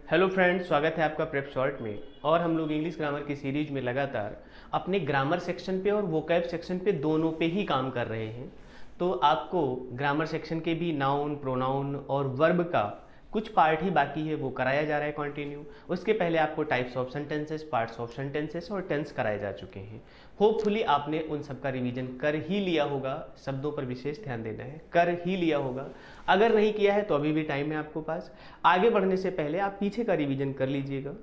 Hello friends, स्वागत है आपका प्रेप शॉर्ट में। और हम लोग इंग्लिश ग्रामर की सीरीज में लगातार अपने ग्रामर सेक्शन पे और वोकैब सेक्शन पे दोनों पे ही काम कर रहे हैं। तो आपको ग्रामर सेक्शन के भी नाउन, प्रोनाउन और वर्ब का कुछ पार्ट ही बाकी है, वो कराया जा रहा है कंटिन्यू। उसके पहले आपको types of sentences, parts of sentences और टेंस कराए जा चुके हैं। होपफुली आपने उन सब का रिवीजन कर ही लिया होगा। शब्दों पर विशेष ध्यान देना है, कर ही लिया होगा। अगर नहीं किया है तो अभी भी टाइम है आपको पास। आगे बढ़ने से पहले आप पीछे का रिवीजन कर लीजिएगा।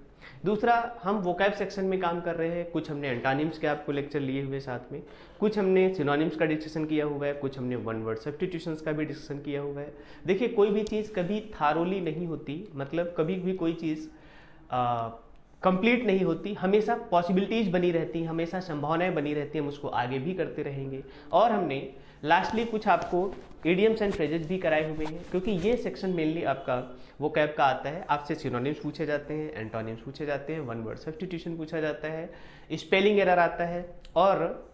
दूसरा, हम वोकैब सेक्शन में काम कर रहे हैं। कुछ हमने एंटोनिम्स के आपको लेक्चर लिए हुए साथ में, कुछ हमने सिनोनिम्स का डिस्कशन किया हुआ है, कुछ हमने वन वर्ड सब्स्टिट्यूशंस का भी डिस्कशन किया हुआ है। देखिए, कोई भी चीज़ कभी थारोली नहीं होती, मतलब कभी भी कोई चीज़ कंप्लीट नहीं होती। हमेशा पॉसिबिलिटीज बनी रहती हैं, हमेशा संभावनाएं बनी रहती हैं, हम उसको आगे भी करते रहेंगे। और हमने लास्टली कुछ आपको इडियम्स एंड फ्रेजेस भी कराए हुए हैं, क्योंकि ये सेक्शन मेनली आपका वोकैब का आता है। आपसे सिनोनिम्स पूछे जाते हैं, एंटोनिम्स पूछे जाते हैं, वन वर्ड सब्स्टिट्यूशन पूछा जाता है, स्पेलिंग एरर आता है और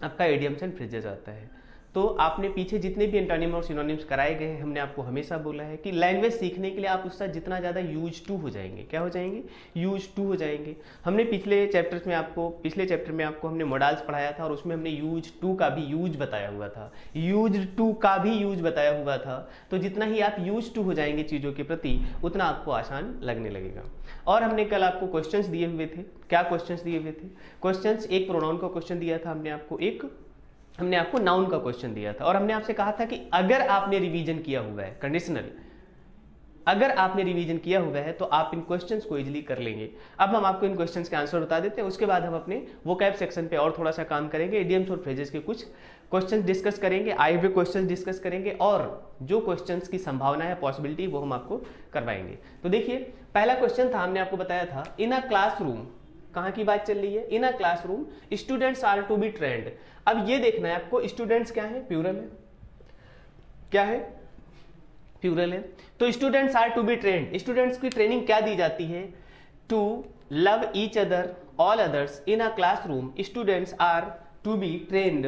आपका इडियम्स एंड फ्रेजेस आता है। तो आपने पीछे जितने भी एंटोनिम और सिनोनिम्स कराए गए हैं, हमने आपको हमेशा बोला है कि लैंग्वेज सीखने के लिए आप उसका जितना ज़्यादा यूज टू हो जाएंगे, क्या हो जाएंगे, यूज टू हो जाएंगे। हमने पिछले चैप्टर में आपको हमने मॉडल्स पढ़ाया था और उसमें हमने यूज टू का भी यूज बताया हुआ था, तो जितना ही आप यूज टू हो जाएंगे चीज़ों के प्रति, उतना आपको आसान लगने लगेगा। और हमने कल आपको क्वेश्चंस दिए हुए थे। क्या क्वेश्चंस दिए हुए थे? क्वेश्चंस, एक प्रोनाउन का क्वेश्चन दिया था हमने आपको नाउन का क्वेश्चन दिया था और हमने आपसे कहा था कि अगर आपने रिवीजन किया हुआ है, कंडीशनल, अगर आपने रिवीजन किया हुआ है तो आप इन क्वेश्चंस को इजीली कर लेंगे। अब हम आपको इन क्वेश्चंस के आंसर बता देते हैं, उसके बाद हम अपने वोकैब सेक्शन पे और थोड़ा सा काम करेंगे। इडियम्स और फ्रेजेस के कुछ क्वेश्चंस डिस्कस करेंगे, आए हुए क्वेश्चंस डिस्कस करेंगे और जो क्वेश्चंस की संभावना है, पॉसिबिलिटी, वो हम आपको करवाएंगे। तो देखिए, पहला क्वेश्चन था, हमने आपको बताया था, इन अ क्लासरूम, कहां की बात चल रही है? In a classroom students are to be trained. अब ये देखना है आपको, स्टूडेंट्स क्या है? प्लूरल है। क्या है? प्लूरल है। तो students are to be trained, students की ट्रेनिंग क्या दी जाती है? To love each other all others in a classroom students are to be trained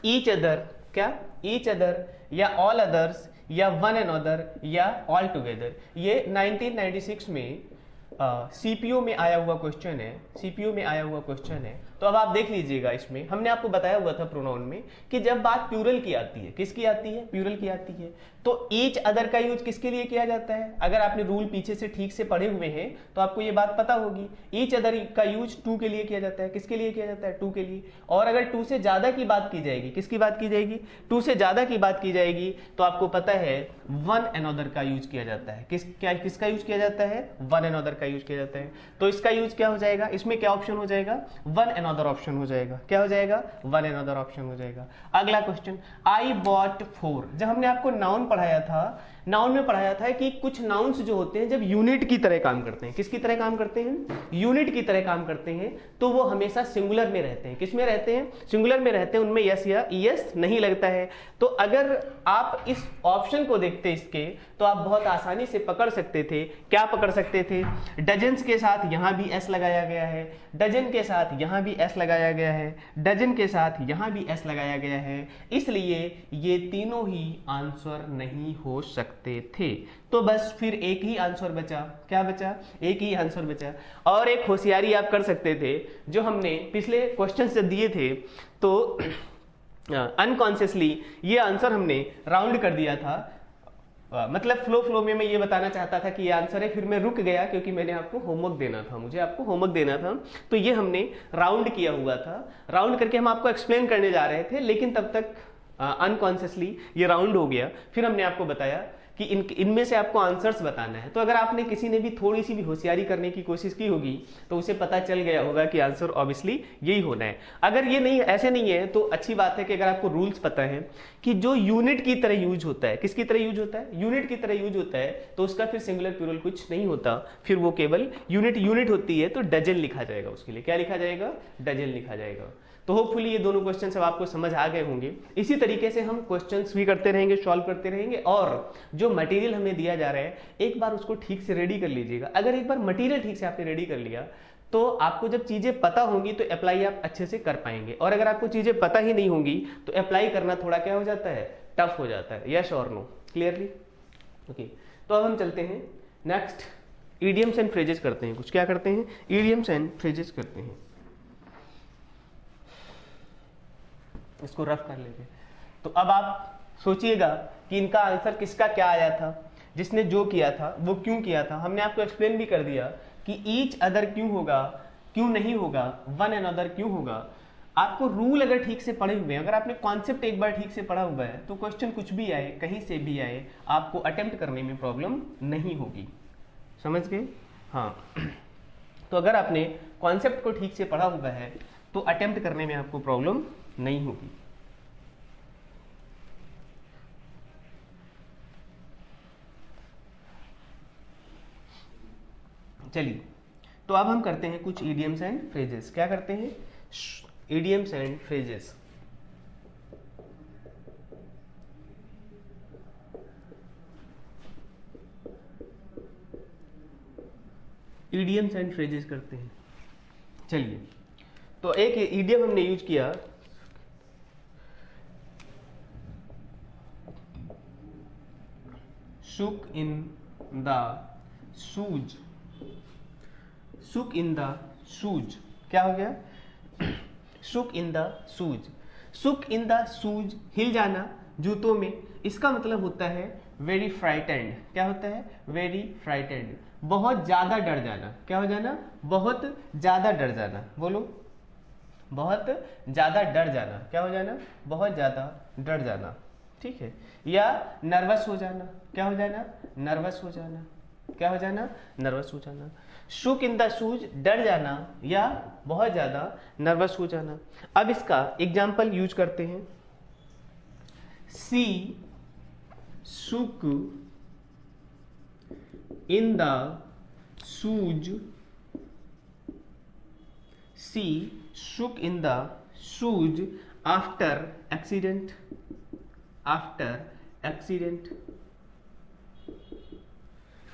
each other, क्या? ईच अदर या ऑल अदर्स या वन एंड अदर या ऑल टुगेदर। ये 1996 में सीपीओ में आया हुआ क्वेश्चन है। तो अब आप देख लीजिएगा, इसमें हमने आपको बताया हुआ था प्रोनाउन में कि जब बात प्लूरल की आती है, किसकी आती है? प्लूरल की आती है, तो ईच अदर का यूज किसके लिए किया जाता है? अगर आपने रूल पीछे से ठीक से पढ़े हुए हैं तो आपको ये बात पता होगी। ईच अदर का यूज टू के लिए किया जाता है। किसके लिए किया जाता है? टू के लिए। और अगर टू से ज्यादा की बात की जाएगी, किसकी बात की जाएगी? टू से ज्यादा की बात की जाएगी तो आपको पता है वन एनदर का यूज किया जाता है। किसका यूज किया जाता है? वन एनदर का यूज किया जाता है। तो इसका यूज क्या हो जाएगा? इसमें क्या ऑप्शन हो जाएगा? वन एनदर ऑप्शन हो जाएगा। क्या हो जाएगा? वन एनदर ऑप्शन हो जाएगा। अगला क्वेश्चन, आई बॉट 4। जब हमने आपको नाउन पढ़ाया था, नाउन में पढ़ाया था कि कुछ नाउन्स जो होते हैं जब यूनिट की तरह काम करते हैं, किसकी तरह काम करते हैं? यूनिट की तरह काम करते हैं, तो वो हमेशा सिंगुलर में रहते हैं। किस में रहते हैं? सिंगुलर में रहते हैं। उनमें यस या ईएस नहीं लगता है। तो अगर आप इस ऑप्शन को देखते इसके, तो आप बहुत आसानी से पकड़ सकते थे। क्या पकड़ सकते थे? डजन्स के साथ यहां भी एस लगाया गया है, डजन के साथ यहां भी एस लगाया गया है, डजन के साथ यहां भी एस लगाया गया है, इसलिए ये तीनों ही आंसर नहीं हो सकते थे। तो बस फिर एक ही आंसर बचा। क्या बचा? एक ही आंसर बचा। और एक होशियारी आप कर सकते थे, जो हमने पिछले क्वेश्चन से दिए थे, तो अनकॉन्शियसली ये आंसर हमने राउंड कर दिया था। मतलब फ्लो में मैं ये बताना चाहता था कि ये आंसर है, फिर मैं रुक गया क्योंकि मैंने आपको होमवर्क देना था, मुझे आपको होमवर्क देना था। तो ये हमने राउंड किया हुआ था। राउंड करके हम आपको एक्सप्लेन करने जा रहे थे, लेकिन तब तक अनकॉन्शियसली ये राउंड हो गया। फिर हमने आपको बताया कि इनमें से आपको आंसर्स बताना है। तो अगर आपने किसी ने भी थोड़ी सी भी होशियारी करने की कोशिश की होगी तो उसे पता चल गया होगा कि आंसर ऑब्वियसली यही होना है। अगर ये नहीं, ऐसे नहीं है, तो अच्छी बात है कि अगर आपको रूल्स पता है कि जो यूनिट की तरह यूज होता है, किसकी तरह यूज होता है? यूनिट की तरह यूज होता है, तो उसका फिर सिंगुलर प्लूरल कुछ नहीं होता, फिर वो केवल यूनिट होती है। तो डजन लिखा जाएगा उसके लिए। क्या लिखा जाएगा? डजन लिखा जाएगा। तो होपफुली ये दोनों क्वेश्चन अब आपको समझ आ गए होंगे। इसी तरीके से हम क्वेश्चंस भी करते रहेंगे, सॉल्व करते रहेंगे, और जो मटेरियल हमें दिया जा रहा है एक बार उसको ठीक से रेडी कर लीजिएगा। अगर एक बार मटेरियल ठीक से आपने रेडी कर लिया तो आपको जब चीजें पता होंगी तो अप्लाई आप अच्छे से कर पाएंगे। और अगर आपको चीजें पता ही नहीं होंगी तो अप्लाई करना थोड़ा क्या हो जाता है? टफ हो जाता है। यस और नो? क्लियरली? ओके, तो अब हम चलते हैं नेक्स्ट इडियम्स एंड फ्रेजेस करते हैं कुछ। क्या करते हैं? इडियम्स एंड फ्रेजेस करते हैं। इसको रफ कर लेंगे। तो अब आप सोचिएगा कि इनका आंसर किसका क्या आया था, जिसने जो किया था वो क्यों किया था। हमने आपको एक्सप्लेन भी कर दिया कि ईच अदर क्यों होगा, क्यों नहीं होगा, वन एंड अदर क्यों होगा। आपको रूल अगर ठीक से पढ़े हुए हैं, अगर आपने कॉन्सेप्ट एक बार ठीक से पढ़ा हुआ है, तो क्वेश्चन कुछ भी आए, कहीं से भी आए, आपको अटेम्प्ट करने में प्रॉब्लम नहीं होगी। समझ गए? हाँ। तो अगर आपने कॉन्सेप्ट को ठीक से पढ़ा हुआ है तो अटेम्प्ट करने में आपको प्रॉब्लम नहीं होगी। चलिए, तो अब हम करते हैं कुछ इडियम्स एंड फ्रेजेस। क्या करते हैं? Idioms and phrases. Idioms and phrases करते हैं। चलिए, तो एक इडियम हमने यूज किया, shook in the shoes. Shook in the shoes क्या हो गया? Shook in the shoes. Shook in the shoes, हिल जाना जूतों में। इसका मतलब होता है वेरी फ्राइटेंड। क्या होता है? वेरी फ्राइटेंड, बहुत ज्यादा डर जाना। क्या हो जाना? बहुत ज्यादा डर जाना। बोलो, बहुत ज्यादा डर जाना। क्या हो जाना? बहुत ज्यादा डर जाना। ठीक है। या नर्वस हो जाना। क्या हो जाना? नर्वस हो जाना। क्या हो जाना? नर्वस हो जाना। शुक इन द शूज, डर जाना या बहुत ज्यादा नर्वस हो जाना। अब इसका एग्जाम्पल यूज करते हैं। She shook in the shoes. She shook in the shoes after accident. After accident.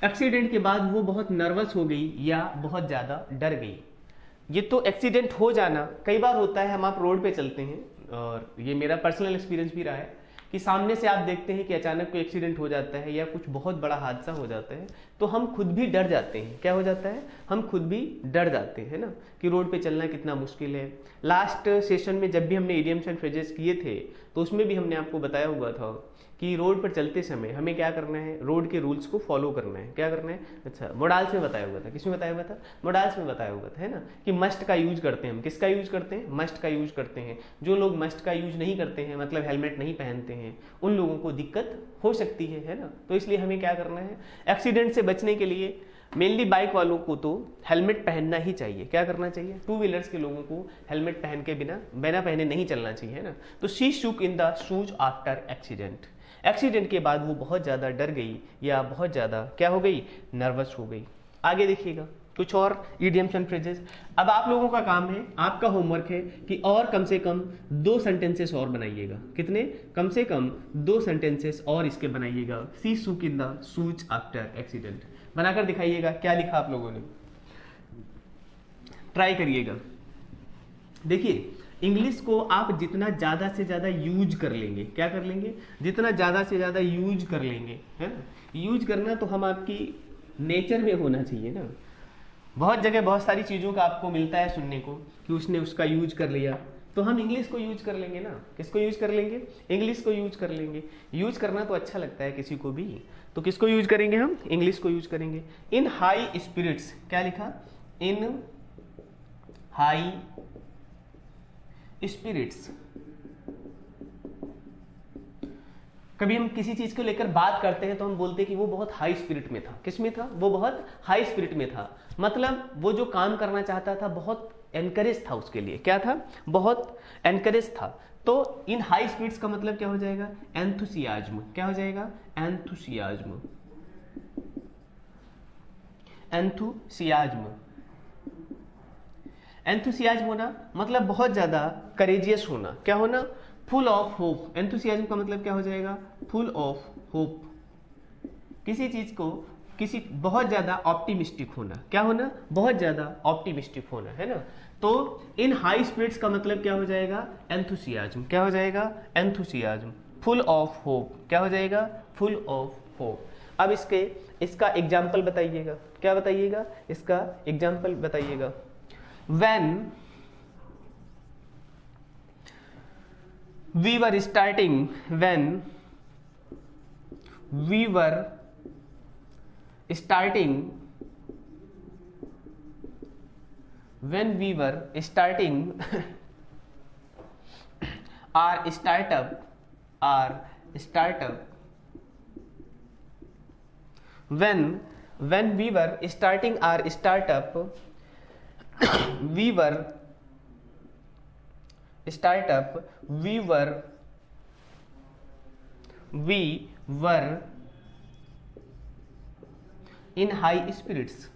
Accident के बाद वो बहुत नर्वस हो गई या बहुत ज़्यादा डर गई। ये तो एक्सीडेंट हो जाना कई बार होता है। हम आप रोड पे चलते हैं, और ये मेरा पर्सनल एक्सपीरियंस भी रहा है कि सामने से आप देखते हैं कि अचानक कोई एक्सीडेंट हो जाता है या कुछ बहुत बड़ा हादसा हो जाता है, तो हम खुद भी डर जाते हैं। क्या हो जाता है? हम खुद भी डर जाते हैं ना, कि रोड पे चलना कितना मुश्किल है। लास्ट सेशन में जब भी हमने इडियम्स एंड फ्रेजेस किए थे, तो उसमें भी हमने आपको बताया हुआ था कि रोड पर चलते समय हमें क्या करना है? रोड के रूल्स को फॉलो करना है। क्या करना है? अच्छा, मोडाल्स में बताया हुआ था। किसमें बताया हुआ था? मोडाल्स में बताया हुआ था, है ना, कि मस्ट का यूज करते हैं हम। किसका यूज करते हैं? मस्ट का यूज करते हैं। जो लोग मस्ट का यूज नहीं करते हैं, मतलब हेलमेट नहीं पहनते हैं, उन लोगों को दिक्कत हो सकती है ना। तो इसलिए हमें क्या करना है? एक्सीडेंट से बचने के लिए मेनली बाइक वालों को तो हेलमेट पहनना ही चाहिए। क्या करना चाहिए? टू व्हीलर्स के लोगों को हेलमेट पहन के बिना पहने नहीं चलना चाहिए, है ना। तो she Shuk in the shoes after accident. Accident के बाद वो बहुत ज़्यादा डर गई या बहुत ज़्यादा क्या हो गई? नर्वस हो गई। आगे देखिएगा कुछ और इडियम्स एंड फ्रेजेस। अब आप लोगों का काम है, आपका होमवर्क है कि और कम से कम 2 सेंटेंसेस और बनाइएगा। कितने? कम से कम 2 सेंटेंसेस और इसके बनाइएगा। She shook in the shoes after accident बनाकर दिखाइएगा। क्या लिखा आप लोगों ने? ट्राई करिएगा। देखिए, इंग्लिश को आप जितना ज्यादा से ज्यादा यूज कर लेंगे, क्या कर लेंगे? जितना ज्यादा से ज्यादा यूज कर लेंगे, है ना। यूज करना तो हम आपकी नेचर में होना चाहिए ना। बहुत जगह बहुत सारी चीजों का आपको मिलता है सुनने को कि उसने उसका यूज कर लिया, तो हम इंग्लिश को यूज कर लेंगे ना। किसको यूज कर लेंगे? इंग्लिश को यूज कर लेंगे। यूज करना तो अच्छा लगता है किसी को भी, तो किसको यूज करेंगे हम? इंग्लिश को यूज करेंगे। इन हाई स्पिरिट्स, क्या लिखा? In high spirits. कभी हम किसी चीज को लेकर बात करते हैं तो हम बोलते हैं कि वो बहुत हाई स्पिरिट में था। किस में था? वो बहुत हाई स्पिरिट में था। मतलब वो जो काम करना चाहता था बहुत एनकरेज था उसके लिए। क्या था? बहुत एनकरेज था। तो इन हाई स्पिरिट्स का मतलब क्या हो जाएगा? एंथुसियाज्म। क्या हो जाएगा? एंथुसियाज्म। एंथुसियाज्म। एंथुसियाज्म होना मतलब बहुत ज्यादा करेजियस होना। क्या होना? Full of hope. एंथुसियाज्म का मतलब क्या हो जाएगा? Full of hope. किसी चीज को बहुत ज्यादा ऑप्टिमिस्टिक होना। क्या होना? बहुत ज्यादा ऑप्टिमिस्टिक होना, है ना। तो इन हाई स्पिरिट्स का मतलब क्या हो जाएगा? एंथुसियाज्म। क्या हो जाएगा? एंथुसियाज्म। Full of hope. क्या हो जाएगा? Full of hope. अब इसका एग्जाम्पल बताइएगा, क्या बताइएगा, इसका एग्जाम्पल बताइएगा। When we were starting our startup when we were starting our startup we were in high spirits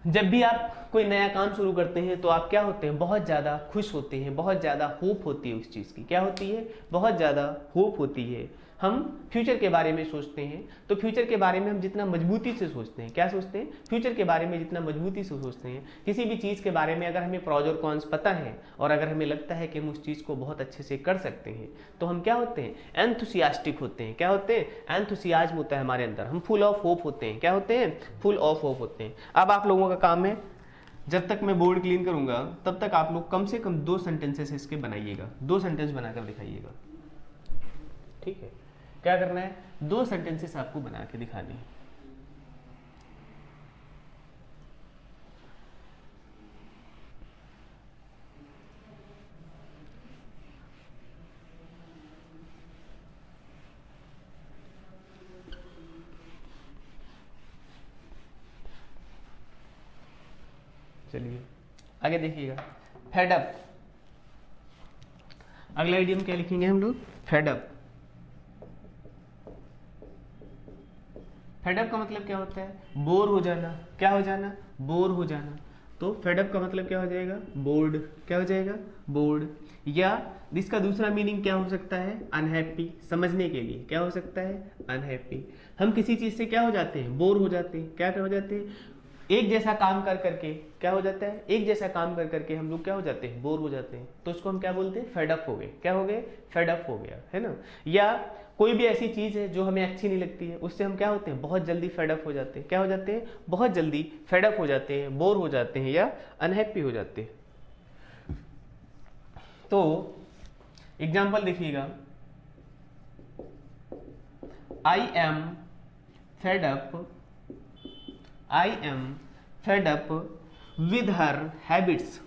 जब भी आप कोई नया काम शुरू करते हैं तो आप क्या होते हैं, बहुत ज़्यादा खुश होते हैं, बहुत ज़्यादा होप होती है उस चीज़ की, क्या होती है, बहुत ज़्यादा होप होती है। हम फ्यूचर के बारे में सोचते हैं, तो फ्यूचर के बारे में हम जितना मजबूती से सोचते हैं, क्या सोचते हैं, फ्यूचर के बारे में जितना मजबूती से सोचते हैं, किसी भी चीज़ के बारे में अगर हमें प्रॉज और कॉन्स पता है और अगर हमें लगता है कि हम उस चीज़ को बहुत अच्छे से कर सकते हैं, तो हम क्या होते हैं, एंथुसियास्टिक होते हैं। क्या होते हैं, एंथुसियाज्म होता है हमारे अंदर, हम फुल ऑफ होप होते हैं। क्या होते हैं, फुल ऑफ होप होते हैं। अब आप लोगों का काम है, जब तक मैं बोर्ड क्लीन करूंगा तब तक आप लोग कम से कम 2 सेंटेंसेस इसके बनाइएगा, 2 सेंटेंस बनाकर दिखाइएगा, ठीक है। क्या करना है, 2 सेंटेंसेस आपको बना के दिखाने हैं। चलिए आगे देखिएगा, फेड अप। अगला इडियम क्या लिखेंगे हम लोग, फेड अप। फेड अप का मतलब क्या होता है, बोर हो जाना। क्या हो जाना, बोर हो जाना। तो फेड अप का मतलब क्या हो जाएगा, बोर्ड। क्या हो जाएगा, बोर्ड। या इसका दूसरा मीनिंग क्या हो सकता है, अनहैप्पी। समझने के लिए क्या हो सकता है, अनहैप्पी। हम किसी चीज से क्या हो जाते हैं, बोर हो जाते हैं। क्या हो जाते हैं, एक जैसा काम कर करके क्या हो जाता है, एक जैसा काम कर करके हम लोग क्या हो जाते हैं, बोर हो जाते हैं। तो उसको हम क्या बोलते हैं, फेड अप हो गए। क्या हो गए, फेड अप हो गया, है ना। या कोई भी ऐसी चीज है जो हमें अच्छी नहीं लगती है, उससे हम क्या होते हैं, बहुत जल्दी फेड अप हो जाते हैं। क्या हो जाते हैं, बहुत जल्दी फेड अप हो जाते हैं, बोर हो जाते हैं या अनहैप्पी हो जाते हैं। तो एग्जाम्पल देखिएगा, I am fed up with her habits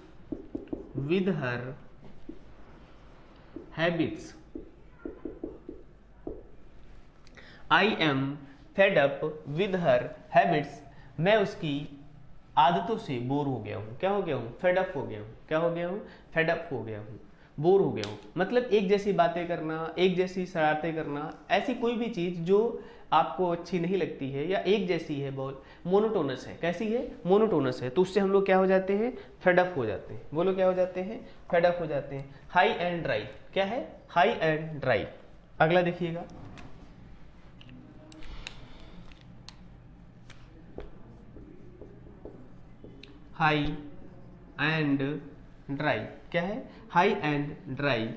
I am fed up with her habits। मैं उसकी आदतों से बोर हो गया हूँ। क्या हो गया हूँ, फेड अप हो गया हूँ। क्या हो गया हूँ, फेड अप हो गया हूँ, बोर हो गया हूँ। मतलब एक जैसी बातें करना, एक जैसी शरारतें करना, ऐसी कोई भी चीज जो आपको अच्छी नहीं लगती है या एक जैसी है, बहुत मोनोटोनस है। कैसी है, मोनोटोनस है। तो उससे हम लोग क्या हो जाते हैं, फेड अप हो जाते हैं। बोलो क्या हो जाते हैं, फेड अप हो जाते हैं। हाई एंड ड्राई, क्या है, हाई एंड ड्राई। अगला देखिएगा, हाई एंड ड्राई। क्या है, high and dry.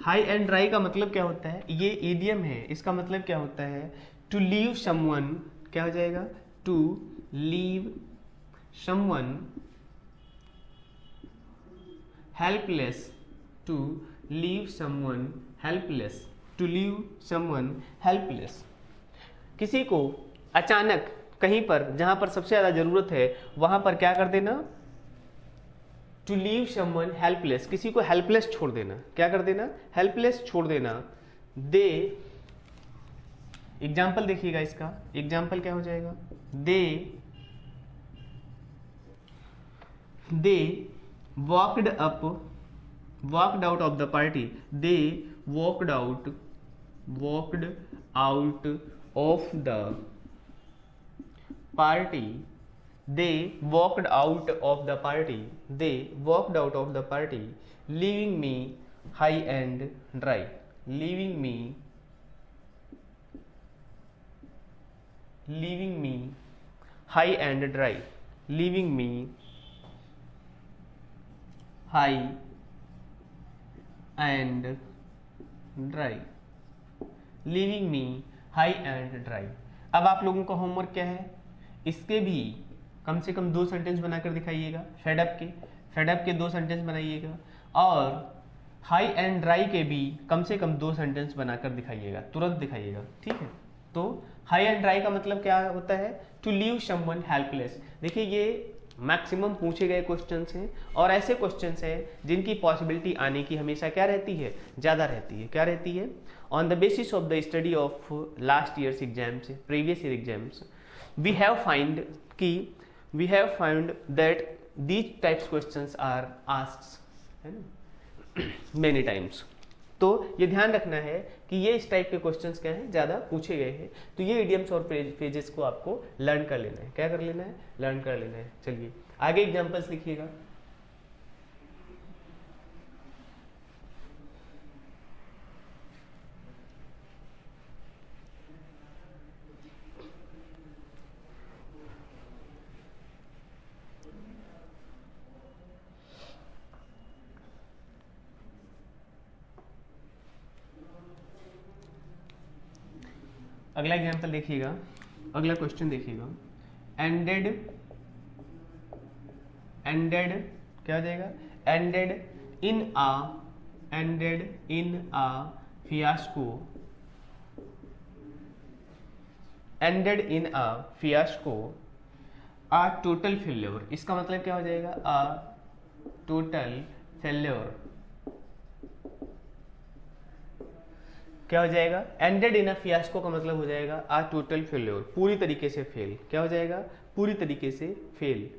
High and dry का मतलब क्या होता है, ये इडियम है, इसका मतलब क्या होता है, टू लीव समवन। क्या हो जाएगा, to leave someone helpless, to leave someone helpless, to leave someone helpless. किसी को अचानक कहीं पर, जहां पर सबसे ज्यादा जरूरत है वहां पर क्या कर देना, टू लीव समवन हेल्पलेस, किसी को हेल्पलेस छोड़ देना। क्या कर देना, हेल्पलेस छोड़ देना। दे, एग्जाम्पल देखिएगा इसका, एग्जाम्पल क्या हो जाएगा, they walked out of the party. They walked out of the party. They walked out of the party. They walked out of the party, leaving me high and dry. Leaving me high and dry. Leaving me high and dry, leaving me high and dry. अब आप लोगों का homework क्या है, इसके भी कम से कम 2 sentence बनाकर दिखाइएगा। फेडअप के 2 सेंटेंस बनाइएगा और हाई एंड ड्राई के भी कम से कम 2 सेंटेंस बनाकर दिखाइएगा, तुरंत दिखाइएगा, ठीक है। तो हाई एंड ड्राई का मतलब क्या होता है, टू लीव समवन हेल्पलेस। देखिए ये मैक्सिमम पूछे गए क्वेश्चंस हैं और ऐसे क्वेश्चंस हैं जिनकी पॉसिबिलिटी आने की हमेशा क्या रहती है, ज़्यादा रहती है। क्या रहती है, on the basis of the study of last years exams, previous year exams, we have found that these types questions are asked, है ना, मेनी टाइम्स। तो ये ध्यान रखना है कि ये इस टाइप के क्वेश्चंस क्या हैं, ज़्यादा पूछे गए हैं। तो ये इडियम्स और फ्रेजेस को आपको लर्न कर लेना है। क्या कर लेना है, लर्न कर लेना है। चलिए आगे एग्जांपल्स लिखिएगा। अगला एग्जाम्पल देखिएगा, अगला क्वेश्चन देखिएगा। एंडेड क्या हो जाएगा, ended in a fiasco, ended in a fiasco a total failure. इसका मतलब क्या हो जाएगा, आ टोटल फेल्योर। क्या हो जाएगा, एंडेड इन अ फियास्को का मतलब हो जाएगा आ टोटल फेल्योर, पूरी तरीके से फेल। क्या हो जाएगा, पूरी तरीके से fail.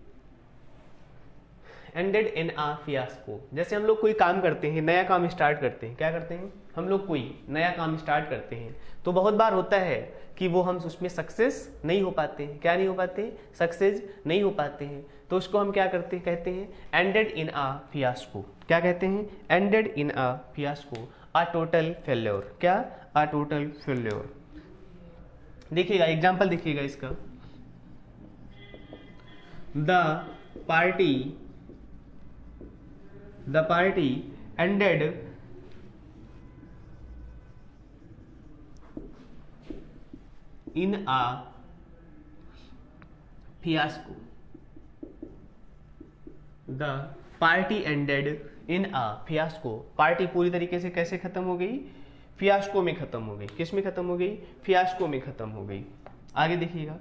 Ended in a fiasco, जैसे हम लोग कोई काम करते हैं, नया काम स्टार्ट करते हैं, क्या करते हैं हम लोग, कोई नया काम स्टार्ट करते हैं, तो बहुत बार होता है कि वो हम उसमें सक्सेस नहीं हो पाते हैं। क्या नहीं हो पाते, सक्सेस नहीं हो पाते हैं। तो उसको हम क्या करते हैं, कहते हैं एंडेड इन आ फियास्को। क्या कहते हैं, ended in a fiasco, a total failure. क्या, आ टोटल फेल्योर। देखिएगा एग्जाम्पल देखिएगा इसका। The party ended in a fiasco. The party ended in a fiasco, party पूरी तरीके से कैसे खत्म हो गई, फियास्को में खत्म हो गई। किस में खत्म हो गई, फियास्को में खत्म हो गई। आगे देखिएगा।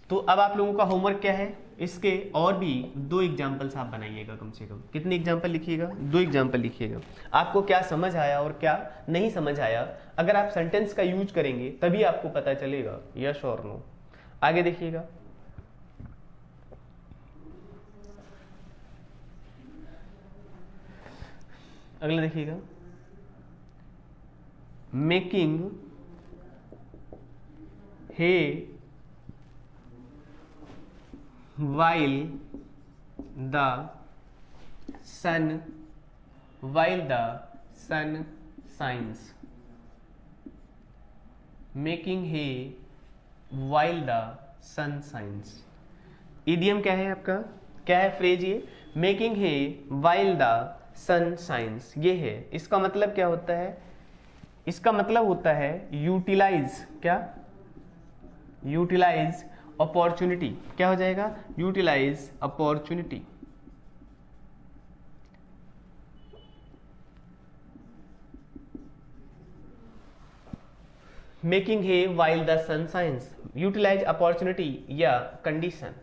तो अब आप लोगों का होमवर्क क्या है, इसके और भी 2 एग्जाम्पल्स आप बनाइएगा। कम से कम कितने एग्जाम्पल लिखिएगा, 2 एग्जाम्पल लिखिएगा। आपको क्या समझ आया और क्या नहीं समझ आया, अगर आप सेंटेंस का यूज करेंगे तभी आपको पता चलेगा, यस और नो। आगे देखिएगा। अगला देखिएगा, making hay while the sun shines, making hay while the sun shines। Idiom क्या है आपका, क्या है फ्रेज ये, मेकिंग है while the sun shines, ये है। इसका मतलब क्या होता है, इसका मतलब होता है यूटिलाइज। क्या, यूटिलाइज अपॉर्चुनिटी। क्या हो जाएगा, utilize opportunity. Making hay while the sun shines, utilize opportunity या कंडीशन,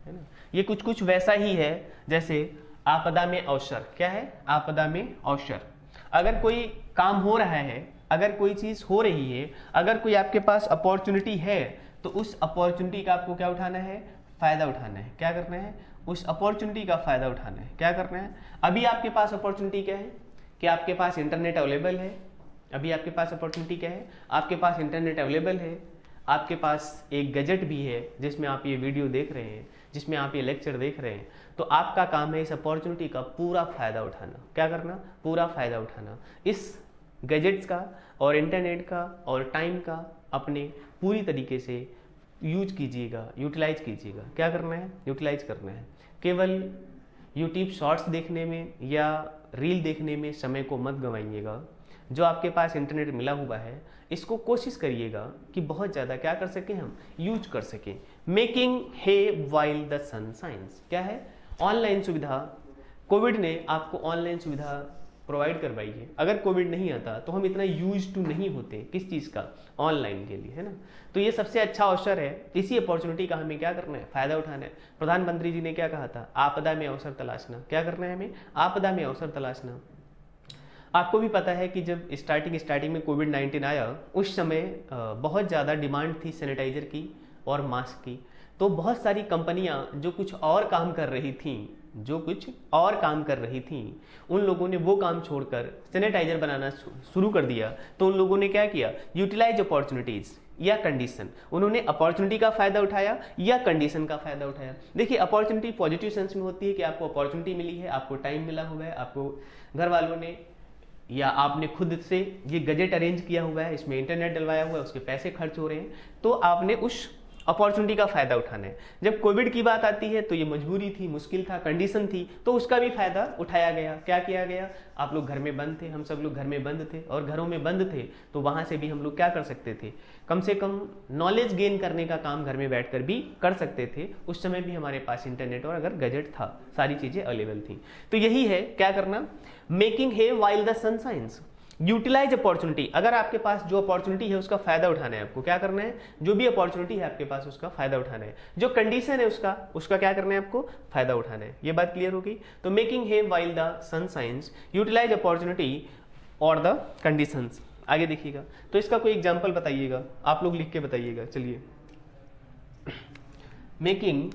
है ना। ये कुछ कुछ वैसा ही है जैसे आपदा में अवसर। क्या है, आपदा में अवसर। अगर कोई काम हो रहा है, अगर कोई चीज हो रही है, अगर कोई आपके पास अपॉर्चुनिटी है, तो उस अपॉर्चुनिटी का आपको क्या उठाना है, फायदा उठाना है। क्या करना है, उस अपॉर्चुनिटी का फायदा उठाना है। क्या करना है, अभी आपके पास अपॉर्चुनिटी क्या है कि आपके पास इंटरनेट अवेलेबल है। अभी आपके पास अपॉर्चुनिटी क्या है, आपके पास इंटरनेट अवेलेबल है, आपके पास एक गैजेट भी है जिसमें आप ये वीडियो देख रहे हैं, जिसमें आप ये लेक्चर देख रहे हैं। तो आपका काम है इस अपॉर्चुनिटी का पूरा फायदा उठाना। क्या करना, पूरा फायदा उठाना। इस गैजेट्स का और इंटरनेट का और टाइम का अपने पूरी तरीके से यूज कीजिएगा, यूटिलाइज कीजिएगा। क्या करना है, यूटिलाइज करना है। केवल यूट्यूब शॉर्ट्स देखने में या रील देखने में समय को मत गंवाइएगा। जो आपके पास इंटरनेट मिला हुआ है इसको कोशिश करिएगा कि बहुत ज़्यादा क्या कर सकें, हम यूज कर सकें। Making hay while the sun shines क्या है, ऑनलाइन सुविधा। कोविड ने आपको ऑनलाइन सुविधा प्रोवाइड करवाई है। अगर कोविड नहीं आता तो हम इतना यूज टू नहीं होते किस चीज़ का, ऑनलाइन के लिए, है ना। तो ये सबसे अच्छा अवसर है, इसी अपॉर्चुनिटी का हमें क्या करना है, फायदा उठाना है। प्रधानमंत्री जी ने क्या कहा था, आपदा में अवसर तलाशना। क्या करना है हमें, आपदा में अवसर तलाशना। आपको भी पता है कि जब स्टार्टिंग में कोविड-19 आया उस समय बहुत ज़्यादा डिमांड थी सैनिटाइजर की और मास्क की। तो बहुत सारी कंपनियां जो कुछ और काम कर रही थीं, उन लोगों ने वो काम छोड़कर सैनिटाइजर बनाना शुरू कर दिया। तो उन लोगों ने क्या किया, यूटिलाइज अपॉर्चुनिटीज या कंडीशन। उन्होंने अपॉर्चुनिटी का फायदा उठाया या कंडीशन का फायदा उठाया। देखिए अपॉर्चुनिटी पॉजिटिव सेंस में होती है कि आपको अपॉर्चुनिटी मिली है, आपको टाइम मिला हुआ है, आपको घर वालों ने या आपने खुद से ये गजेट अरेंज किया हुआ है, इसमें इंटरनेट डलवाया हुआ है, उसके पैसे खर्च हो रहे हैं, तो आपने उस अपॉर्चुनिटी का फायदा उठाना है। जब कोविड की बात आती है तो ये मजबूरी थी, मुश्किल था, कंडीशन थी, तो उसका भी फायदा उठाया गया। क्या किया गया, आप लोग घर में बंद थे, हम सब लोग घर में बंद थे, और घरों में बंद थे तो वहां से भी हम लोग क्या कर सकते थे, कम से कम नॉलेज गेन करने का काम घर में बैठकर भी कर सकते थे। उस समय भी हमारे पास इंटरनेट और अगर गजेट था, सारी चीजें अवेलेबल थी। तो यही है क्या करना, making hay while the sun shines, utilize opportunity. अगर आपके पास जो अपॉर्चुनिटी है उसका फायदा उठाना है, आपको क्या करना है, जो भी अपॉर्चुनिटी है आपके पास उसका फायदा उठाना है। जो कंडीशन है उसका क्या करना है, आपको फायदा उठाना है। ये बात क्लियर होगी। तो making hay while the sun shines, utilize opportunity और द कंडीशंस। आगे देखिएगा, तो इसका कोई एग्जाम्पल बताइएगा, आप लोग लिख के बताइएगा। चलिए, making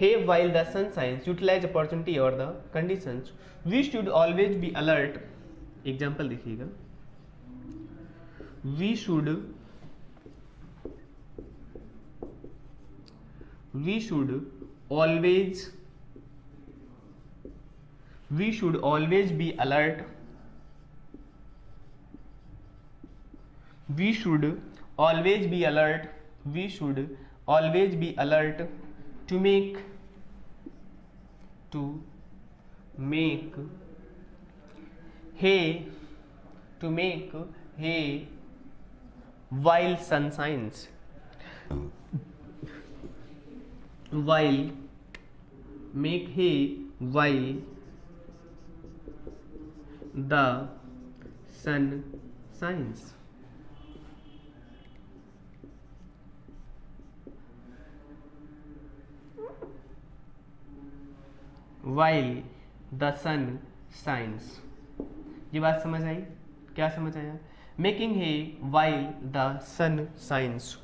hay while the sun shines, utilize opportunity और the conditions, we should always be alert. Example देखिएगा, we should always be alert. We should always be alert. We should always be alert to make hay while sun shines. While make hay while the sun shines. While the sun shines. ये बात समझ आई, क्या समझ आया? Making hay while the sun shines,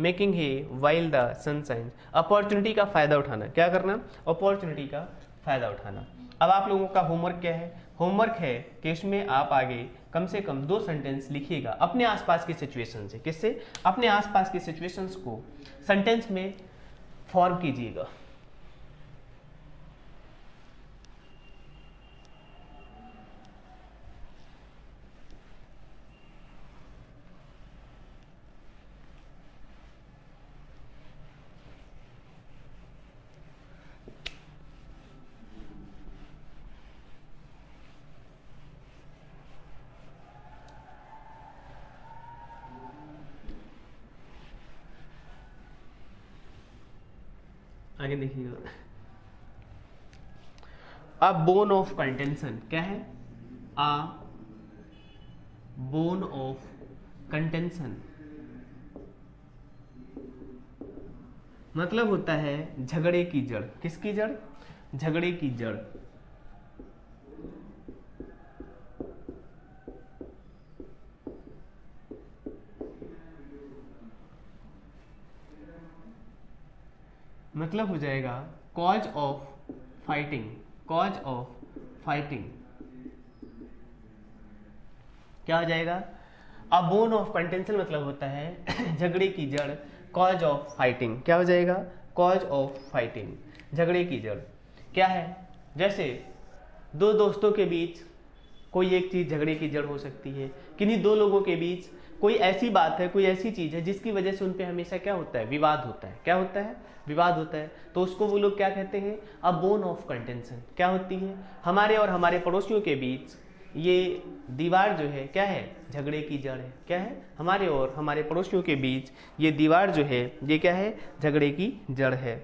making hay while the sun shines, opportunity का फायदा उठाना। क्या करना, अपॉर्चुनिटी का फायदा उठाना। अब आप लोगों का होमवर्क क्या है, होमवर्क है कि इसमें आप आगे कम से कम 2 सेंटेंस लिखिएगा अपने आसपास की सिचुएशन से। किससे, अपने आसपास की सिचुएशंस को सेंटेंस में फॉर्म कीजिएगा। आगे देखिएगा, अ बोन ऑफ कंटेंशन। क्या है, अ बोन ऑफ कंटेंशन मतलब होता है झगड़े की जड़। किसकी जड़, झगड़े की जड़। मतलब हो जाएगा cause of fighting, cause of fighting. क्या हो जाएगा, अ बोन ऑफ कंटेंशन मतलब होता है झगड़े की जड़, कॉज ऑफ फाइटिंग। क्या हो जाएगा, कॉज ऑफ फाइटिंग, झगड़े की जड़। क्या है, जैसे 2 दोस्तों के बीच कोई एक चीज झगड़े की जड़ हो सकती है, किन्हीं दो लोगों के बीच कोई ऐसी बात है, कोई ऐसी चीज है जिसकी वजह से उनपे हमेशा क्या होता है, विवाद होता है। क्या होता है, विवाद होता है। तो उसको वो लोग क्या कहते हैं, अ बोन ऑफ कंटेंशन। क्या होती है, हमारे और हमारे पड़ोसियों के बीच ये दीवार जो है क्या है, झगड़े की जड़ है। क्या है, हमारे और हमारे पड़ोसियों के बीच ये दीवार जो है ये क्या है, झगड़े की जड़ है।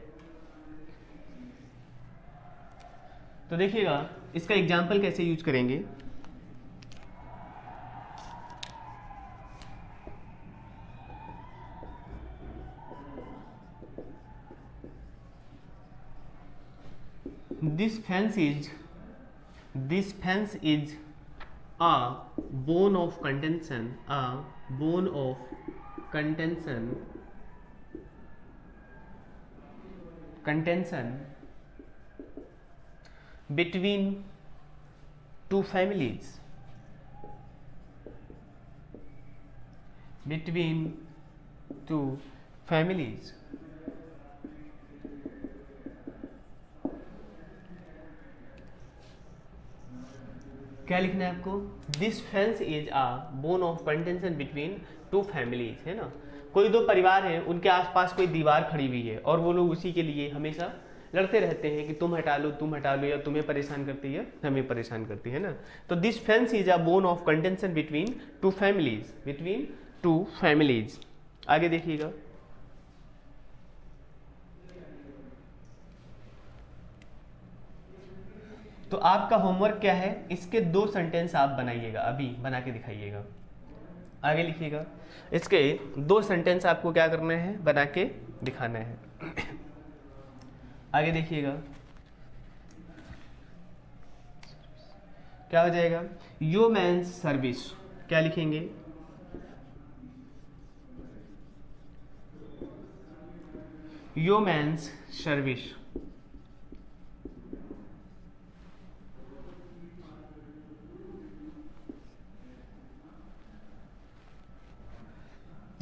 तो देखिएगा इसका एग्जाम्पल कैसे यूज करेंगे। This fence is a bone of contention, a bone of contention between two families, क्या लिखना है आपको, this fence is a bone of contention between two families, है ना। कोई दो परिवार हैं, उनके आसपास कोई दीवार खड़ी हुई है और वो लोग उसी के लिए हमेशा लड़ते रहते हैं कि तुम हटा लो, या तुम्हें परेशान करती है, हमें परेशान करती है ना। तो this fence is a bone of contention between two families. आगे देखिएगा, तो आपका होमवर्क क्या है, इसके दो सेंटेंस आप बनाइएगा, अभी बना के दिखाइएगा। आगे लिखिएगा, इसके दो सेंटेंस आपको क्या करना है, बना के दिखाना है। आगे देखिएगा क्या हो जाएगा, ह्यूमन्स सर्विस। क्या लिखेंगे, ह्यूमन्स सर्विस।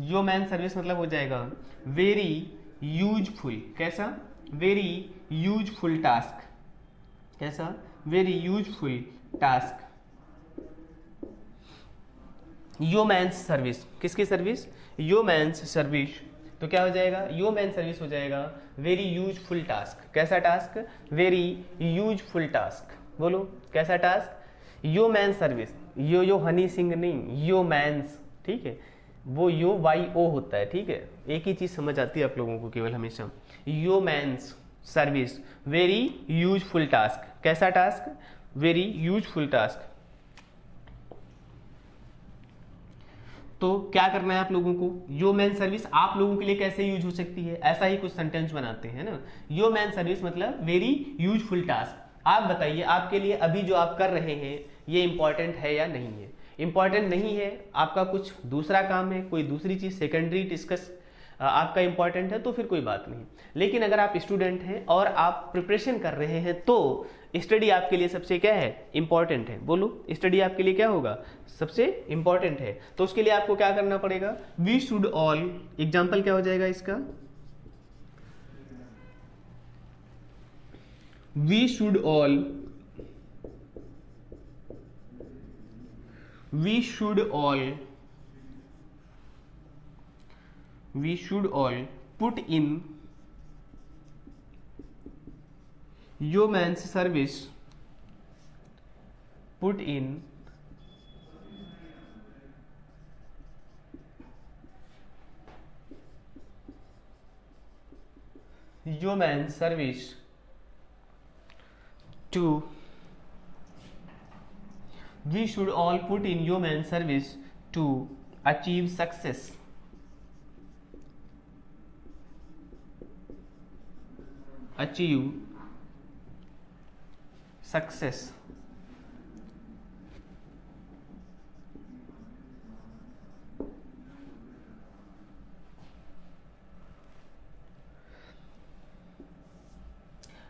ह्यूमन सर्विस मतलब हो जाएगा वेरी यूजफुल। कैसा, वेरी यूजफुल टास्क। कैसा, very useful task. Humans service, किसकी सर्विस, ह्यूमन्स सर्विस। तो क्या हो जाएगा, ह्यूमन सर्विस हो जाएगा वेरी यूजफुल टास्क। कैसा टास्क, वेरी यूजफुल टास्क। बोलो कैसा टास्क, ह्यूमन सर्विस। यो हनी सिंह नहीं, ह्यूमन्स, ठीक है, वो यो वाई ओ होता है, ठीक है। एक ही चीज समझ आती है आप लोगों को केवल हमेशा। Humans service very useful task. कैसा टास्क, वेरी यूजफुल टास्क। तो क्या करना है आप लोगों को, ह्यूमन सर्विस आप लोगों के लिए कैसे यूज हो सकती है, ऐसा ही कुछ सेंटेंस बनाते हैं ना। ह्यूमन सर्विस मतलब वेरी यूजफुल टास्क। आप बताइए आपके लिए अभी जो आप कर रहे हैं ये इंपॉर्टेंट है या नहीं है। इंपॉर्टेंट नहीं है, आपका कुछ दूसरा काम है, कोई दूसरी चीज सेकेंडरी डिस्कस आपका इंपॉर्टेंट है, तो फिर कोई बात नहीं। लेकिन अगर आप स्टूडेंट हैं और आप प्रिपरेशन कर रहे हैं तो स्टडी आपके लिए सबसे क्या है, इंपॉर्टेंट है। बोलो स्टडी आपके लिए क्या होगा, सबसे इंपॉर्टेंट है। तो उसके लिए आपको क्या करना पड़ेगा, वी शुड ऑल। एग्जाम्पल क्या हो जाएगा इसका, we should all, we should all put in human service, put in human service to, we should all put in human service to achieve success. Achieve success.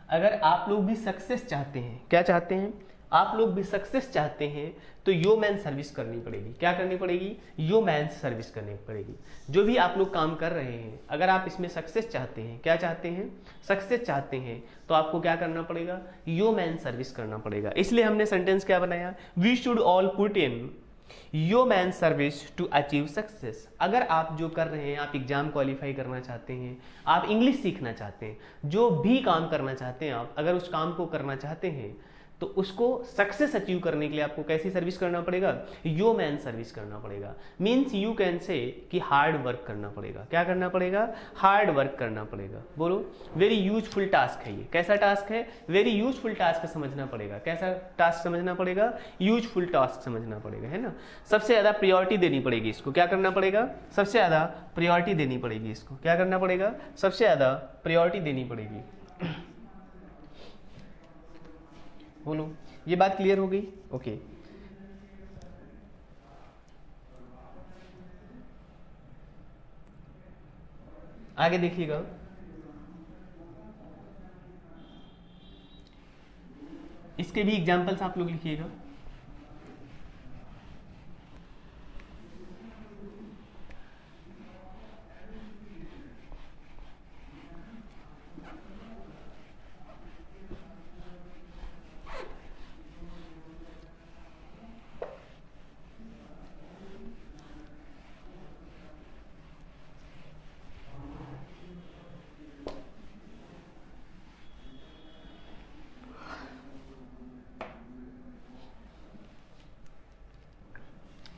अगर आप लोग भी success चाहते हैं, क्या चाहते हैं, आप लोग भी सक्सेस चाहते हैं तो योमैन सर्विस करनी पड़ेगी। क्या करनी पड़ेगी? योमैन सर्विस करनी पड़ेगी। जो भी आप लोग काम कर रहे हैं, अगर आप इसमें सक्सेस चाहते हैं, क्या चाहते हैं? सक्सेस चाहते हैं, तो आपको क्या करना पड़ेगा? योमैन सर्विस करना पड़ेगा। इसलिए हमने सेंटेंस क्या बनाया? We should all put in yeoman service to achieve success. अगर आप जो कर रहे हैं, आप एग्जाम क्वालिफाई करना चाहते हैं, आप इंग्लिश सीखना चाहते हैं, जो भी काम करना चाहते हैं आप, अगर उस काम को करना चाहते हैं तो उसको सक्सेस अचीव करने के लिए आपको कैसी सर्विस करना पड़ेगा? योमैन सर्विस करना पड़ेगा। मीन्स यू कैन से कि हार्ड वर्क करना पड़ेगा। क्या करना पड़ेगा? हार्ड वर्क करना पड़ेगा। बोलो, वेरी यूजफुल टास्क है ये। कैसा टास्क है? वेरी यूजफुल टास्क समझना पड़ेगा। कैसा टास्क समझना पड़ेगा? यूजफुल टास्क समझना पड़ेगा, है ना। सबसे ज्यादा प्रायोरिटी देनी पड़ेगी इसको। क्या करना पड़ेगा? सबसे ज्यादा प्रायोरिटी देनी पड़ेगी इसको। क्या करना पड़ेगा? सबसे ज्यादा प्रायोरिटी देनी पड़ेगी। बोलो, ये बात क्लियर हो गई? ओके। आगे देखिएगा, इसके भी एग्जांपल्स आप लोग लिखिएगा।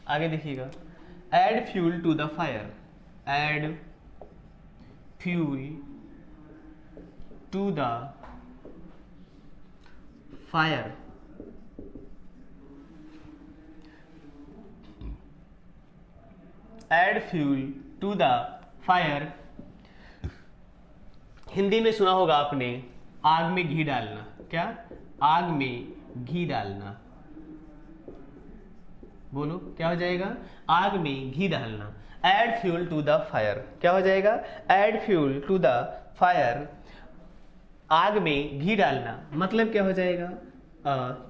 आगे देखिएगा, add fuel to the fire. Add fuel to the fire. Add fuel to the fire. Hindi में सुना होगा आपने, आग में घी डालना। क्या? आग में घी डालना। बोलो, क्या हो जाएगा? आग में घी डालना। Add fuel to the fire. क्या हो जाएगा? Add fuel to the fire. आग में घी डालना मतलब क्या हो जाएगा?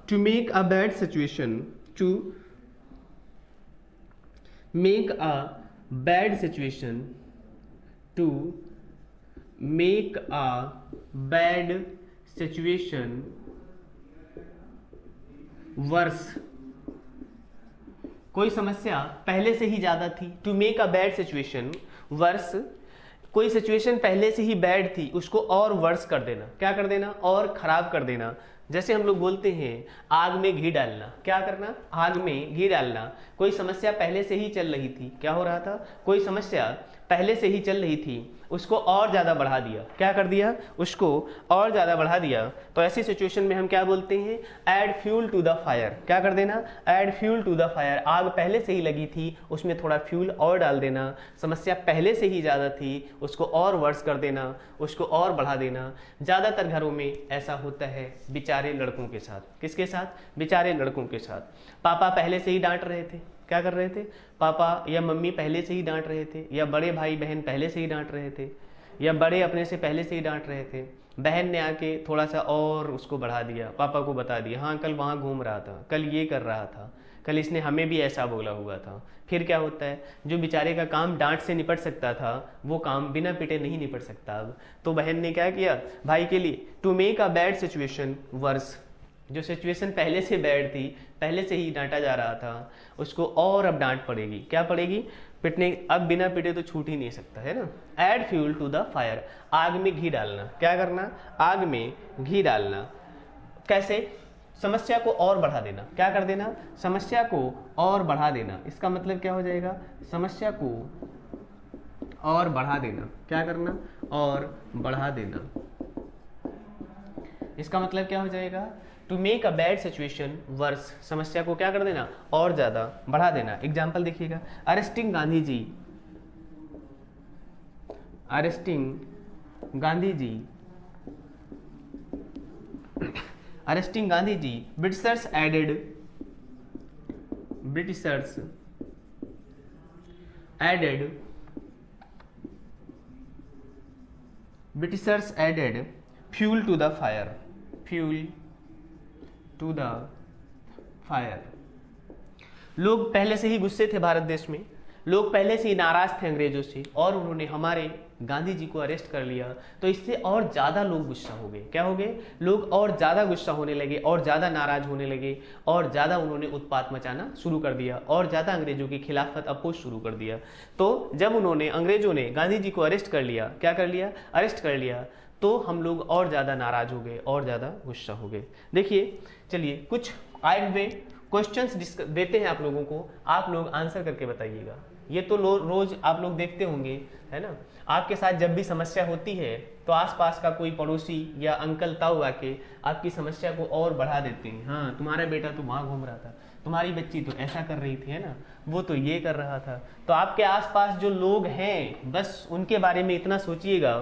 To make a bad situation. To make a bad situation. To make a bad situation worse. कोई समस्या पहले से ही ज्यादा थी। To make a bad situation worse, कोई सिचुएशन पहले से ही बैड थी, उसको और वर्स कर देना। क्या कर देना? और खराब कर देना। जैसे हम लोग बोलते हैं आग में घी डालना। क्या करना? आग में घी डालना। कोई समस्या पहले से ही चल रही थी। क्या हो रहा था? कोई समस्या पहले से ही चल रही थी, उसको और ज्यादा बढ़ा दिया। क्या कर दिया? उसको और ज्यादा बढ़ा दिया। तो ऐसी सिचुएशन में हम क्या बोलते हैं? Add fuel to the fire. क्या कर देना? Add fuel to the fire. आग पहले से ही लगी थी, उसमें थोड़ा फ्यूल और डाल देना। समस्या पहले से ही ज्यादा थी, उसको और वर्स कर देना, उसको और बढ़ा देना। ज्यादातर घरों में ऐसा होता है बेचारे लड़कों के साथ। किसके साथ? बेचारे लड़कों के साथ। पापा पहले से ही डांट रहे थे। क्या कर रहे थे? पापा या मम्मी पहले से ही डांट रहे थे, या बड़े भाई बहन पहले से ही डांट रहे थे, या बड़े अपने से पहले से ही डांट रहे थे। बहन ने आके थोड़ा सा और उसको बढ़ा दिया, पापा को बता दिया, हाँ कल वहाँ घूम रहा था, कल ये कर रहा था, कल इसने हमें भी ऐसा बोला हुआ था। फिर क्या होता है? जो बेचारे का काम डांट से निपट सकता था, वो काम बिना पिटे नहीं निपट सकता अब। तो बहन ने क्या किया भाई के लिए? To make a bad situation worse. जो सिचुएशन पहले से बैड थी, पहले से ही डांटा जा रहा था, उसको और अब डांट पड़ेगी। क्या पड़ेगी? पिटने। अब बिना पिटे तो छूट ही नहीं सकता, है ना। Add fuel to the fire. आग में घी डालना। क्या करना? आग में घी डालना। कैसे? समस्या को और बढ़ा देना। क्या कर देना? समस्या को और बढ़ा देना। इसका मतलब क्या हो जाएगा? समस्या को और बढ़ा देना। क्या करना? और बढ़ा देना। इसका मतलब क्या हो जाएगा? To make a bad situation worse. समस्या को क्या कर देना? और ज्यादा बढ़ा देना। एग्जाम्पल देखिएगा, arresting Gandhi ji. Arresting Gandhi ji. Arresting Gandhi ji. Britishers added fuel to the fire. Fuel to the fire. लोग पहले से ही गुस्से थे भारत देश में, लोग पहले से ही नाराज थे अंग्रेजों से, और उन्होंने हमारे गांधी जी को अरेस्ट कर लिया, तो इससे और ज्यादा लोग गुस्सा हो गए। क्या हो गए? लोग और ज्यादा गुस्सा होने लगे, और ज्यादा नाराज होने लगे, और ज्यादा उन्होंने उत्पात मचाना शुरू कर दिया, और ज्यादा अंग्रेजों के खिलाफत अपोज शुरू कर दिया। तो जब उन्होंने, अंग्रेजों ने गांधी जी को अरेस्ट कर लिया, क्या कर लिया? अरेस्ट कर लिया, तो हम लोग और ज्यादा नाराज हो गए, और ज्यादा गुस्सा हो गए। देखिए, चलिए कुछ आए हुए क्वेश्चंस देते हैं आप लोगों को, आप लोग आंसर करके बताइएगा। ये तो रोज आप लोग देखते होंगे, है ना? आपके साथ जब भी समस्या होती है तो आसपास का कोई पड़ोसी या अंकल ताऊ आके आपकी समस्या को और बढ़ा देते हैं। हाँ, तुम्हारा बेटा तो वहां घूम रहा था, तुम्हारी बच्ची तो ऐसा कर रही थी, है ना, वो तो ये कर रहा था। तो आपके आसपास जो लोग हैं, बस उनके बारे में इतना सोचिएगा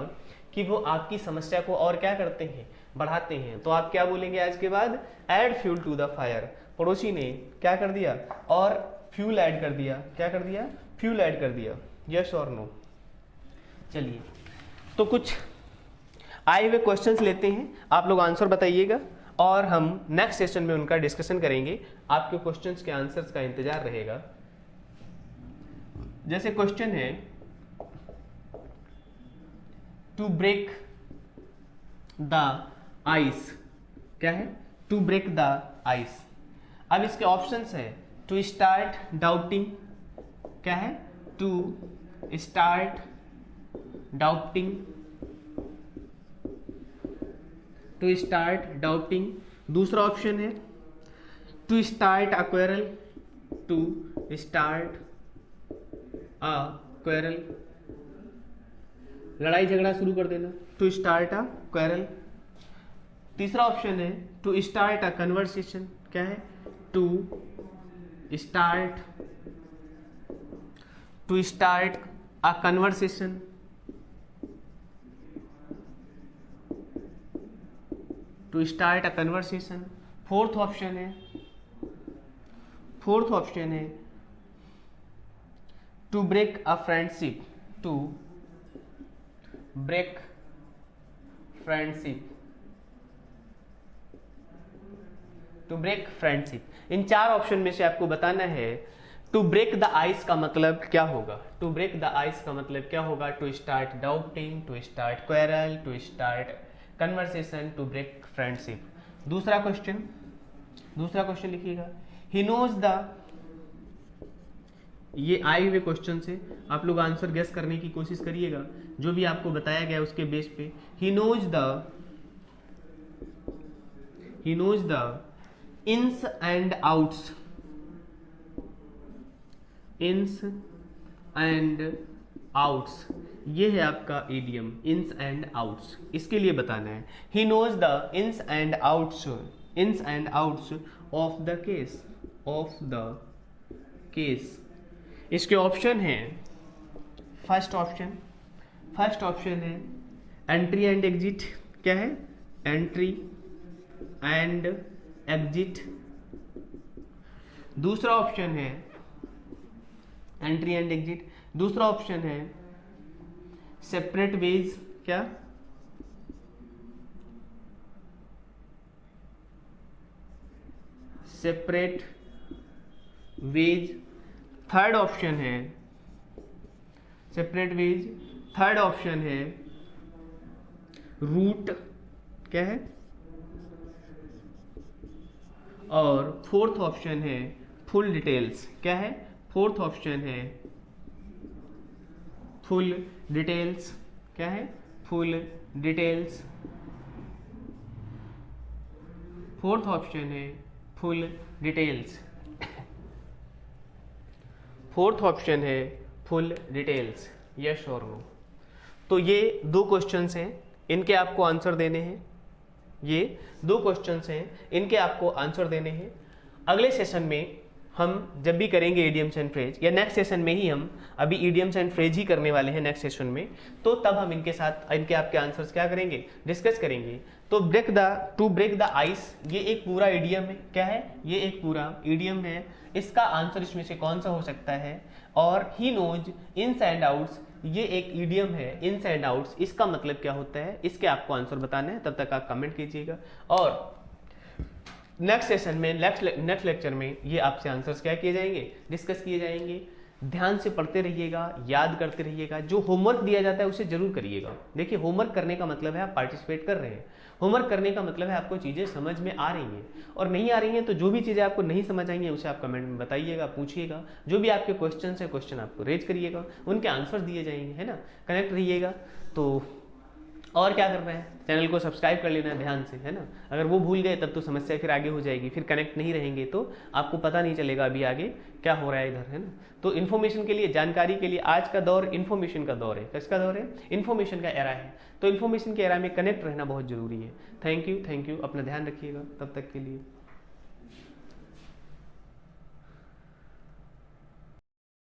कि वो आपकी समस्या को और क्या करते हैं? बढ़ाते हैं। तो आप क्या बोलेंगे आज के बाद? Add fuel to the fire. पड़ोसी ने क्या कर दिया? और फ्यूल ऐड कर दिया। क्या कर दिया? फ्यूल ऐड कर दिया। यस और नो? चलिए, तो कुछ आए हुए क्वेश्चंस लेते हैं, आप लोग आंसर बताइएगा, और हम नेक्स्ट सेशन में उनका डिस्कशन करेंगे। आपके क्वेश्चंस के आंसर्स का इंतजार रहेगा। जैसे क्वेश्चन है, टू ब्रेक द आइस। क्या है? To break the ice. अब इसके ऑप्शंस है, टू स्टार्ट डाउटिंग। क्या है? To start doubting, to start doubting. दूसरा ऑप्शन है to start a quarrel, to start a quarrel, लड़ाई झगड़ा शुरू कर देना, टू स्टार्ट अ क्वेरल। तीसरा ऑप्शन है टू स्टार्ट अ कन्वर्सेशन। क्या है? To start a conversation. To start a conversation. Fourth option है to break a friendship, to break friendship, to break friendship. इन चार ऑप्शन में से आपको बताना है टू ब्रेक द आइस का मतलब क्या होगा। टू ब्रेक द आइस का मतलब क्या होगा? To start doubting, to start quarrel, to start conversation, to break friendship. दूसरा क्वेश्चन लिखिएगा, ही नोज द। ये आए हुए क्वेश्चन से आप लोग आंसर गेस करने की कोशिश करिएगा, जो भी आपको बताया गया उसके बेस पे। He knows the ins and outs, ins and outs. ये है आपका इडियम, इन्स एंड आउट्स। इसके लिए बताना है, he knows the ins and outs, ins and outs of the case. इसके ऑप्शन है, फर्स्ट ऑप्शन है एंट्री एंड एग्जिट। क्या है? Entry and exit. दूसरा ऑप्शन है एंट्री एंड एग्जिट। दूसरा ऑप्शन है सेपरेट वेज। क्या? Separate ways. थर्ड ऑप्शन है सेपरेट वेज। थर्ड ऑप्शन है रूट। क्या है? और फोर्थ ऑप्शन है फुल डिटेल्स। क्या है? फोर्थ ऑप्शन है फुल डिटेल्स। क्या है? Full details. फोर्थ ऑप्शन है फुल डिटेल्स। फोर्थ ऑप्शन है फुल डिटेल्स। यस और नो? तो ये दो क्वेश्चंस हैं, इनके आपको आंसर देने हैं। ये दो क्वेश्चंस हैं, इनके आपको आंसर देने हैं। अगले सेशन में हम जब भी करेंगे इडियम्स एंड फ्रेज, या नेक्स्ट सेशन में ही, हम अभी इडियम्स एंड फ्रेज ही करने वाले हैं नेक्स्ट सेशन में, तो तब हम इनके साथ इनके आपके आंसर्स क्या करेंगे? डिस्कस करेंगे। तो टू ब्रेक द आइस, ये एक पूरा इडियम है। क्या है? ये एक पूरा इडियम है। इसका आंसर इसमें से कौन सा हो सकता है? और he knows ins and outs, ये एक इडियम है, इन्स एंड आउट्स। इसका मतलब क्या होता है? इसके आपको आंसर बताना है। तब तक आप कमेंट कीजिएगा। और नेक्स्ट सेशन में, नेक्स्ट लेक्चर में ये आपसे आंसर्स क्या किए जाएंगे, डिस्कस किए जाएंगे। ध्यान से पढ़ते रहिएगा, याद करते रहिएगा, जो होमवर्क दिया जाता है उसे जरूर करिएगा। देखिए होमवर्क करने का मतलब है आप पार्टिसिपेट कर रहे हैं, होमवर्क करने का मतलब है आपको चीजें समझ में आ रही हैं, और नहीं आ रही हैं तो जो भी चीजें आपको नहीं समझ आई हैं उसे आप कमेंट में बताइएगा, पूछिएगा। जो भी आपके क्वेश्चन है, क्वेश्चन आपको रेज करिएगा, उनके आंसर्स दिए जाएंगे, है ना। कनेक्ट रहिएगा। तो और क्या कर रहे हैं, चैनल को सब्सक्राइब कर लेना है ध्यान से, है ना। अगर वो भूल गए तब तो समस्या फिर आगे हो जाएगी, फिर कनेक्ट नहीं रहेंगे तो आपको पता नहीं चलेगा अभी आगे क्या हो रहा है इधर, है ना। तो इन्फॉर्मेशन के लिए, जानकारी के लिए, आज का दौर इन्फॉर्मेशन का दौर है। किसका दौर है, इन्फॉर्मेशन का एरा है। तो इन्फॉर्मेशन के एरा में कनेक्ट रहना बहुत जरूरी है। थैंक यू, अपना ध्यान रखिएगा, तब तक के लिए।